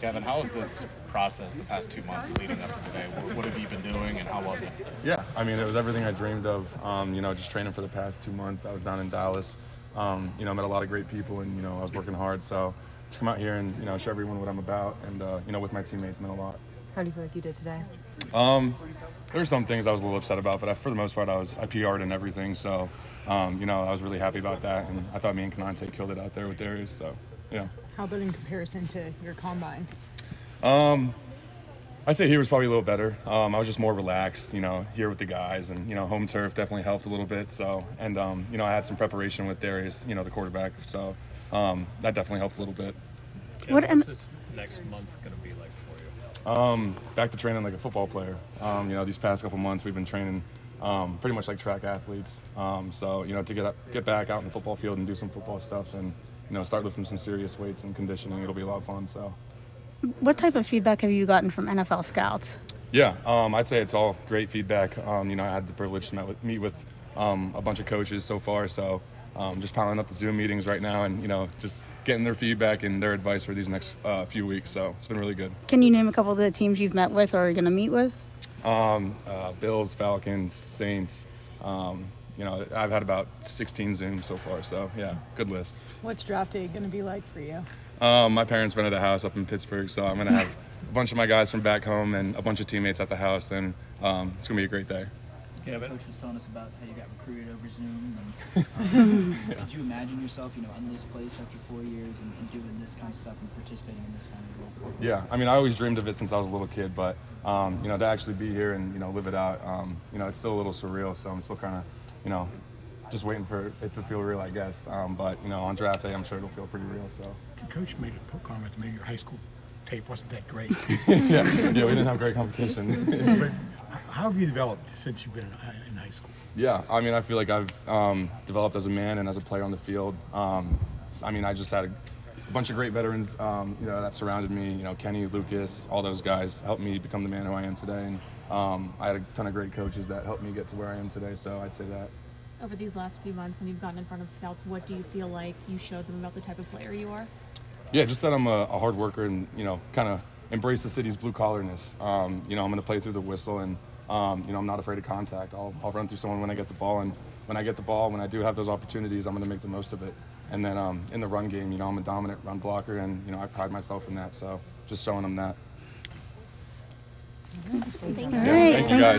Gavin, how was this process the past 2 months leading up to today? What have you been doing, and how was it? Yeah, I mean, it was everything I dreamed of. Just training for the past 2 months. I was down in Dallas. Met a lot of great people, and I was working hard. So to come out here and show everyone what I'm about, and with my teammates meant a lot. How do you feel like you did today? There were some things I was a little upset about, but for the most part, I PR'd and everything. So, I was really happy about that, and I thought me and Kanante killed it out there with Darius. So, yeah. How about in comparison to your combine? I say he was probably a little better. I was just more relaxed, here with the guys, and home turf definitely helped a little bit. So, and I had some preparation with Darius, the quarterback. So, that definitely helped a little bit. What's this next month going to be like for you? Back to training like a football player. These past couple months we've been training pretty much like track athletes. To get back out in the football field and do some football stuff, and start lifting some serious weights and conditioning, it'll be a lot of fun. So. What type of feedback have you gotten from NFL scouts? Yeah, I'd say it's all great feedback. I had the privilege to meet with a bunch of coaches so far, so just piling up the Zoom meetings right now, and just getting their feedback and their advice for these next few weeks. So it's been really good. Can you name a couple of the teams you've met with or are going to meet with? Bills, Falcons, Saints. I've had about 16 Zooms so far, so yeah, good list. What's draft day going to be like for you? My parents rented a house up in Pittsburgh, so I'm going to have a bunch of my guys from back home and a bunch of teammates at the house, and it's going to be a great day. Yeah, Coach was telling us about how you got recruited over Zoom. And, Did you imagine yourself, in this place after 4 years and doing this kind of stuff and participating in this kind of role? Yeah, I mean, I always dreamed of it since I was a little kid, but to actually be here and live it out, it's still a little surreal. So I'm still kind of, just waiting for it to feel real, I guess. But on draft day, I'm sure it'll feel pretty real. So. Coach made a comment to me. Your high school tape wasn't that great. yeah, we didn't have great competition. But how have you developed since you've been in high school? Yeah, I mean, I feel like I've developed as a man and as a player on the field. I just had a bunch of great veterans, that surrounded me. Kenny, Lucas, all those guys helped me become the man who I am today. And I had a ton of great coaches that helped me get to where I am today. So I'd say that. Over these last few months, when you've gotten in front of scouts, what do you feel like you showed them about the type of player you are? Yeah, just that I'm a hard worker and, kind of embrace the city's blue collarness. I'm going to play through the whistle, and, I'm not afraid of contact. I'll run through someone when I get the ball, and when I get the ball, when I do have those opportunities, I'm going to make the most of it. And then in the run game, I'm a dominant run blocker, and, I pride myself in that. So just showing them that. Thanks, Thank you guys. Gavin.